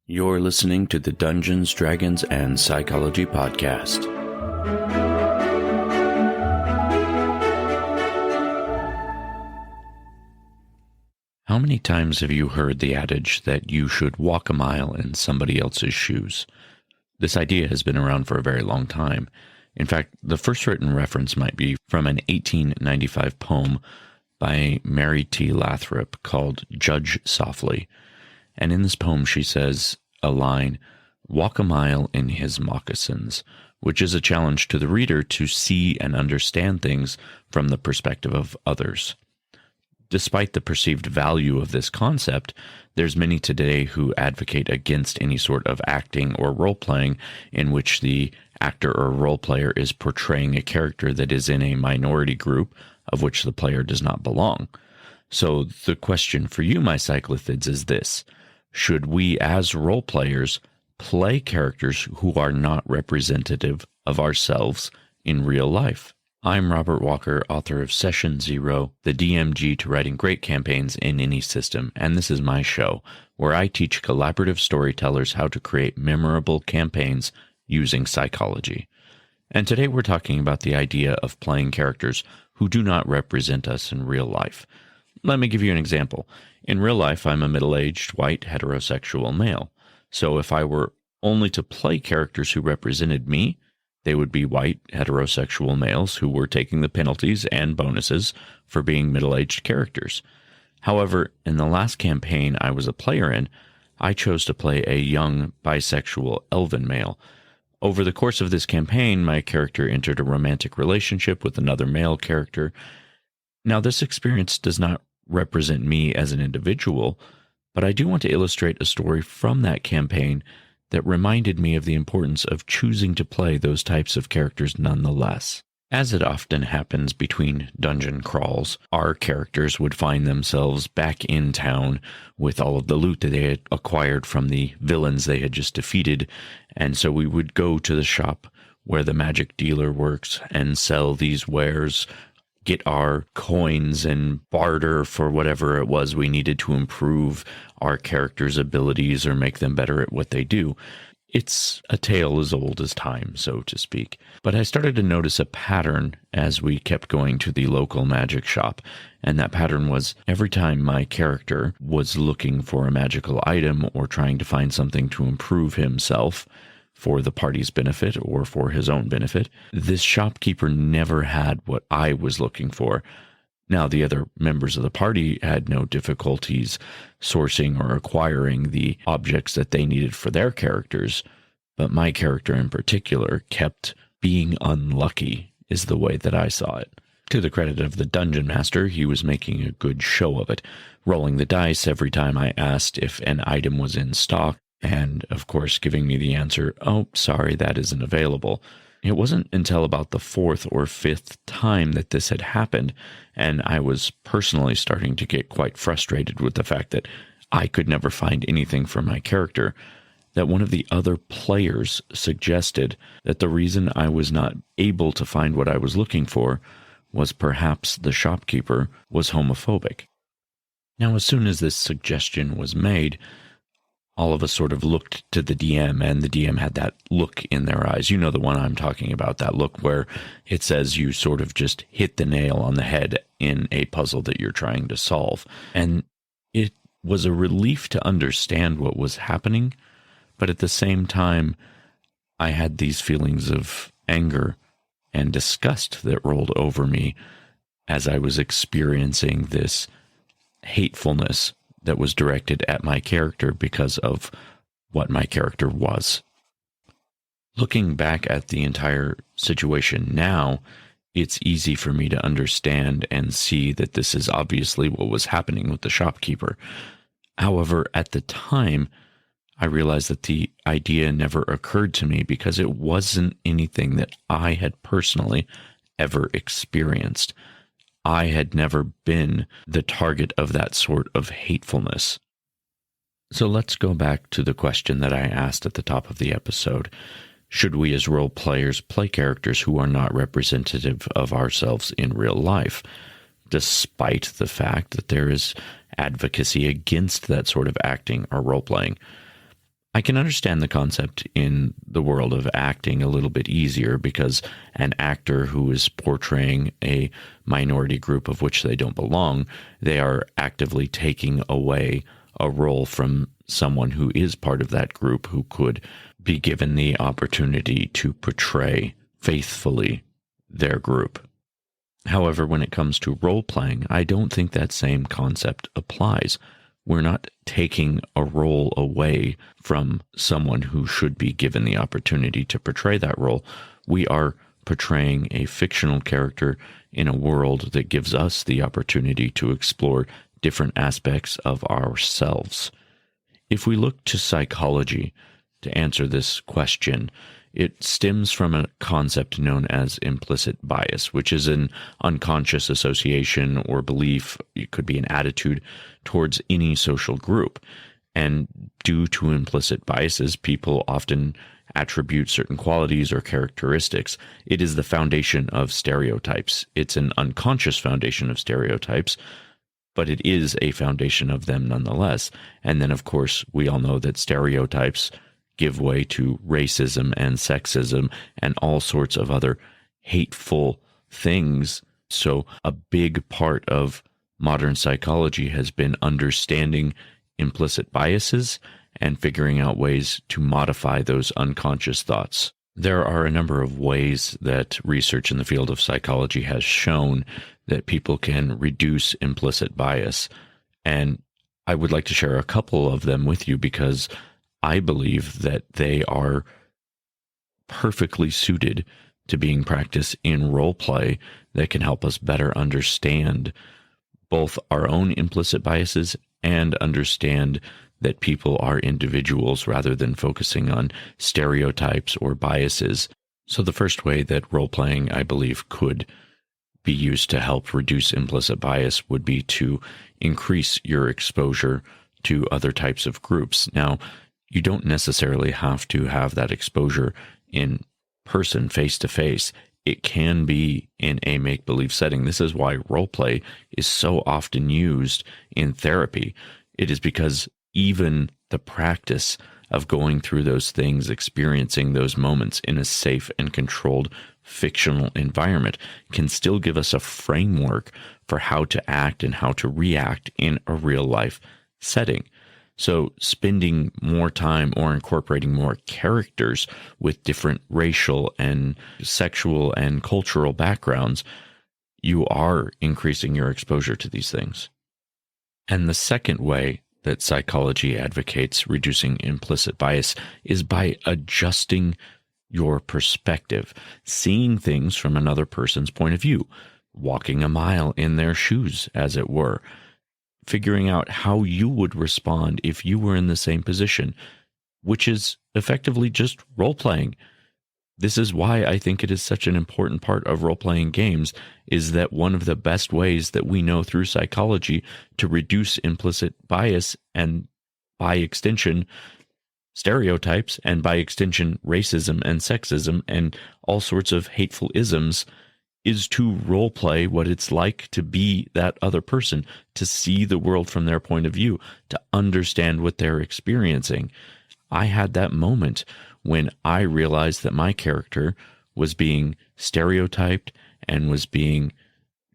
You're listening to the Dungeons, Dragons, and Psychology Podcast. How many times have you heard the adage that you should walk a mile in somebody else's shoes? This idea has been around for a very long time. In fact, the first written reference might be from an 1895 poem by Mary T. Lathrop called Judge Softly. And in this poem, she says a line, "Walk a mile in his moccasins," which is a challenge to the reader to see and understand things from the perspective of others. Despite the perceived value of this concept, there's many today who advocate against any sort of acting or role-playing in which the actor or role player is portraying a character that is in a minority group of which the player does not belong. So the question for you, my cyclothids, is this: should we as role players play characters who are not representative of ourselves in real life? I'm Robert Walker, author of Session Zero, the DMG to writing great campaigns in any system, and this is my show, where I teach collaborative storytellers how to create memorable campaigns using psychology. And today we're talking about the idea of playing characters who do not represent us in real life. Let me give you an example. In real life, I'm a middle-aged, white, heterosexual male. So if I were only to play characters who represented me, they would be white, heterosexual males who were taking the penalties and bonuses for being middle-aged characters. However, in the last campaign I was a player in, I chose to play a young, bisexual, elven male. Over the course of this campaign, my character entered a romantic relationship with another male character. Now, this experience does not represent me as an individual, but I do want to illustrate a story from that campaign that reminded me of the importance of choosing to play those types of characters nonetheless. As it often happens between dungeon crawls, our characters would find themselves back in town with all of the loot that they had acquired from the villains they had just defeated, and so we would go to the shop where the magic dealer works and sell these wares, get our coins and barter for whatever it was we needed to improve our characters' abilities or make them better at what they do. It's a tale as old as time, so to speak. But I started to notice a pattern as we kept going to the local magic shop, and that pattern was every time my character was looking for a magical item or trying to find something to improve himself, for the party's benefit or for his own benefit, this shopkeeper never had what I was looking for. Now, the other members of the party had no difficulties sourcing or acquiring the objects that they needed for their characters, but my character in particular kept being unlucky, is the way that I saw it. To the credit of the dungeon master, he was making a good show of it, rolling the dice every time I asked if an item was in stock, and, of course, giving me the answer, "Oh, sorry, that isn't available." It wasn't until about the fourth or fifth time that this had happened, and I was personally starting to get quite frustrated with the fact that I could never find anything for my character, that one of the other players suggested that the reason I was not able to find what I was looking for was perhaps the shopkeeper was homophobic. Now, as soon as this suggestion was made, all of us sort of looked to the DM, and the DM had that look in their eyes. You know the one I'm talking about, that look where it says you sort of just hit the nail on the head in a puzzle that you're trying to solve. And it was a relief to understand what was happening, but at the same time, I had these feelings of anger and disgust that rolled over me as I was experiencing this hatefulness that was directed at my character because of what my character was. Looking back at the entire situation now, it's easy for me to understand and see that this is obviously what was happening with the shopkeeper. However, at the time, I realized that the idea never occurred to me because it wasn't anything that I had personally ever experienced. I had never been the target of that sort of hatefulness. So let's go back to the question that I asked at the top of the episode. Should we as role players play characters who are not representative of ourselves in real life, despite the fact that there is advocacy against that sort of acting or role-playing? I can understand the concept in the world of acting a little bit easier because an actor who is portraying a minority group of which they don't belong, they are actively taking away a role from someone who is part of that group who could be given the opportunity to portray faithfully their group. However, when it comes to role playing, I don't think that same concept applies. We're not taking a role away from someone who should be given the opportunity to portray that role. We are portraying a fictional character in a world that gives us the opportunity to explore different aspects of ourselves. If we look to psychology to answer this question, it stems from a concept known as implicit bias, which is an unconscious association or belief. It could be an attitude towards any social group. And due to implicit biases, people often attribute certain qualities or characteristics. It is the foundation of stereotypes. It's an unconscious foundation of stereotypes, but it is a foundation of them nonetheless. And then, of course, we all know that stereotypes give way to racism and sexism and all sorts of other hateful things. So a big part of modern psychology has been understanding implicit biases and figuring out ways to modify those unconscious thoughts. There are a number of ways that research in the field of psychology has shown that people can reduce implicit bias. And I would like to share a couple of them with you because I believe that they are perfectly suited to being practiced in role play that can help us better understand both our own implicit biases and understand that people are individuals rather than focusing on stereotypes or biases. So the first way that role playing, I believe, could be used to help reduce implicit bias would be to increase your exposure to other types of groups. Now, you don't necessarily have to have that exposure in person, face to face. It can be in a make-believe setting. This is why role play is so often used in therapy. It is because even the practice of going through those things, experiencing those moments in a safe and controlled fictional environment can still give us a framework for how to act and how to react in a real life setting. So spending more time or incorporating more characters with different racial and sexual and cultural backgrounds, you are increasing your exposure to these things. And the second way that psychology advocates reducing implicit bias is by adjusting your perspective, seeing things from another person's point of view, walking a mile in their shoes, as it were, figuring out how you would respond if you were in the same position, which is effectively just role-playing. This is why I think it is such an important part of role-playing games, is that one of the best ways that we know through psychology to reduce implicit bias and, by extension, stereotypes, and by extension, racism and sexism and all sorts of hateful isms, is to role play what it's like to be that other person, to see the world from their point of view, to understand what they're experiencing. I had that moment when I realized that my character was being stereotyped and was being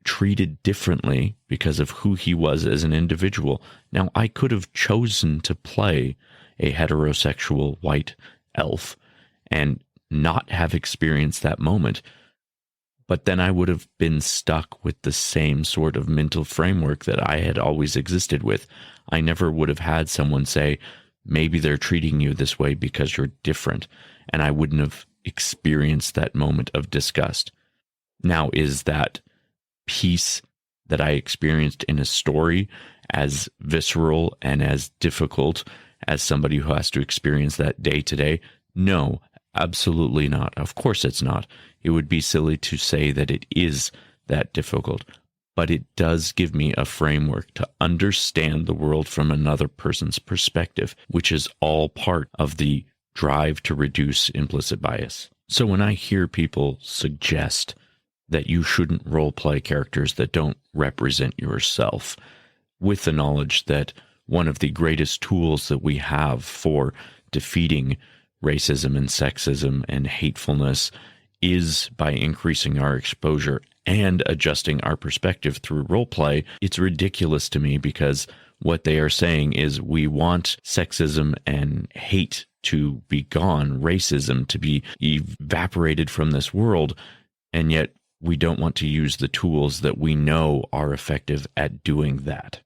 treated differently because of who he was as an individual. Now, I could have chosen to play a heterosexual white elf and not have experienced that moment, but then I would have been stuck with the same sort of mental framework that I had always existed with. I never would have had someone say, maybe they're treating you this way because you're different, and I wouldn't have experienced that moment of disgust. Now, is that piece that I experienced in a story as visceral and as difficult as somebody who has to experience that day to day? No, absolutely not. Of course it's not. It would be silly to say that it is that difficult, but it does give me a framework to understand the world from another person's perspective, which is all part of the drive to reduce implicit bias. So when I hear people suggest that you shouldn't role play characters that don't represent yourself, with the knowledge that one of the greatest tools that we have for defeating racism and sexism and hatefulness is by increasing our exposure and adjusting our perspective through role play. It's ridiculous to me because what they are saying is we want sexism and hate to be gone, racism to be evaporated from this world, and yet we don't want to use the tools that we know are effective at doing that.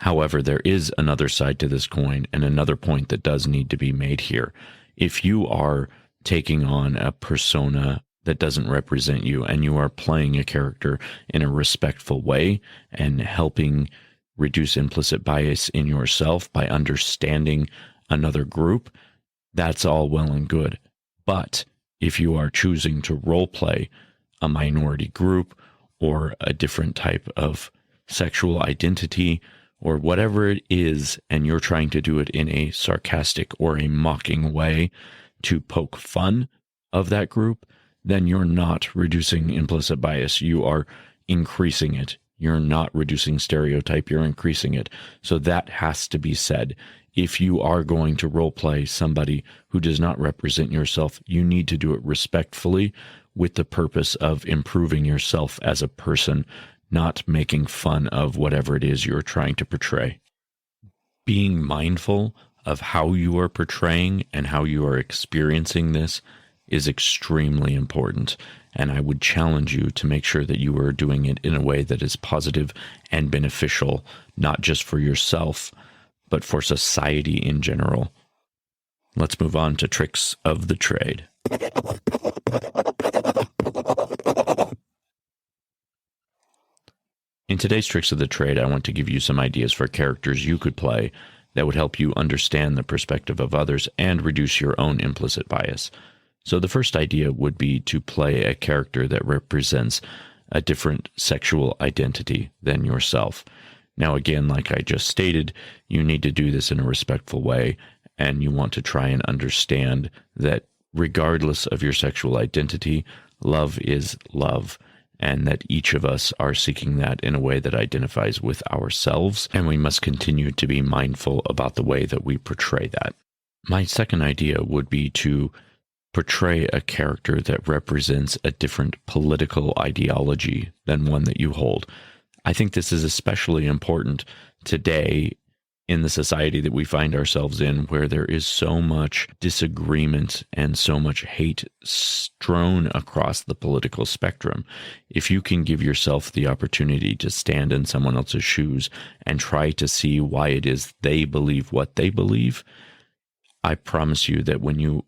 However, there is another side to this coin and another point that does need to be made here. If you are taking on a persona that doesn't represent you and you are playing a character in a respectful way and helping reduce implicit bias in yourself by understanding another group, that's all well and good. But if you are choosing to role play a minority group or a different type of sexual identity or whatever it is, and you're trying to do it in a sarcastic or a mocking way to poke fun of that group, then you're not reducing implicit bias. You are increasing it. You're not reducing stereotype. You're increasing it. So that has to be said. If you are going to role play somebody who does not represent yourself, you need to do it respectfully with the purpose of improving yourself as a person, not making fun of whatever it is you're trying to portray. Being mindful of how you are portraying and how you are experiencing this is extremely important. And I would challenge you to make sure that you are doing it in a way that is positive and beneficial, not just for yourself, but for society in general. Let's move on to tricks of the trade. In today's tricks of the trade, I want to give you some ideas for characters you could play that would help you understand the perspective of others and reduce your own implicit bias. So the first idea would be to play a character that represents a different sexual identity than yourself. Now, again, like I just stated, you need to do this in a respectful way, and you want to try and understand that regardless of your sexual identity, love is love, and that each of us are seeking that in a way that identifies with ourselves, and we must continue to be mindful about the way that we portray that. My second idea would be to portray a character that represents a different political ideology than one that you hold. I think this is especially important today in the society that we find ourselves in, where there is so much disagreement and so much hate strewn across the political spectrum. If you can give yourself the opportunity to stand in someone else's shoes and try to see why it is they believe what they believe, I promise you that when you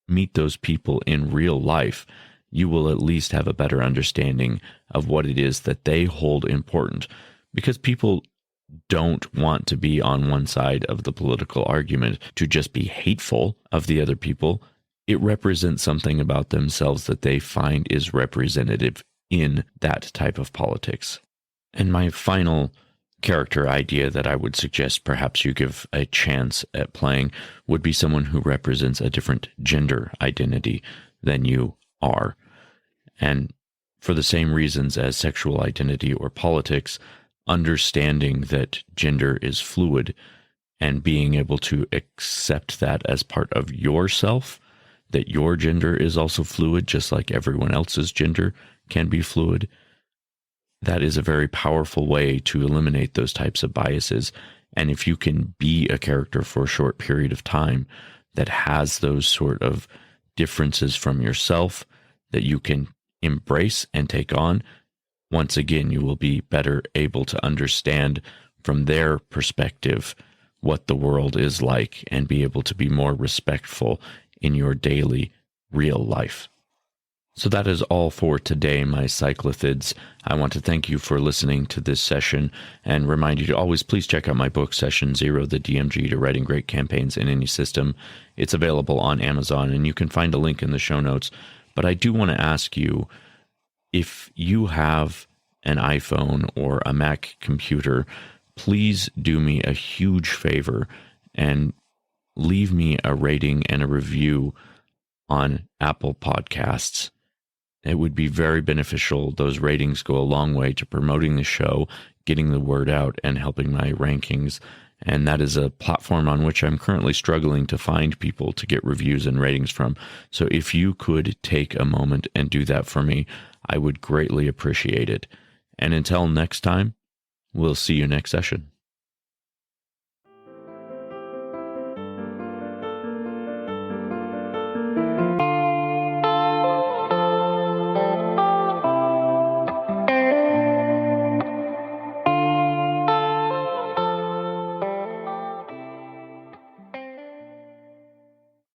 meet those people in real life, you will at least have a better understanding of what it is that they hold important, because people don't want to be on one side of the political argument to just be hateful of the other people. It represents something about themselves that they find is representative in that type of politics. And my final character idea that I would suggest perhaps you give a chance at playing would be someone who represents a different gender identity than you are. And for the same reasons as sexual identity or politics, understanding that gender is fluid and being able to accept that as part of yourself, that your gender is also fluid, just like everyone else's gender can be fluid. That is a very powerful way to eliminate those types of biases. And if you can be a character for a short period of time that has those sort of differences from yourself that you can embrace and take on, once again, you will be better able to understand from their perspective what the world is like and be able to be more respectful in your daily real life. So that is all for today, my cyclothids. I want to thank you for listening to this session and remind you to always please check out my book, Session Zero, the DMG to Writing Great Campaigns in Any System. It's available on Amazon, and you can find a link in the show notes. But I do want to ask you, if you have an iPhone or a Mac computer, please do me a huge favor and leave me a rating and a review on Apple Podcasts. It would be very beneficial. Those ratings go a long way to promoting the show, getting the word out, and helping my rankings And that is a platform on which I'm currently struggling to find people to get reviews and ratings from. So if you could take a moment and do that for me, I would greatly appreciate it. And until next time, we'll see you next session.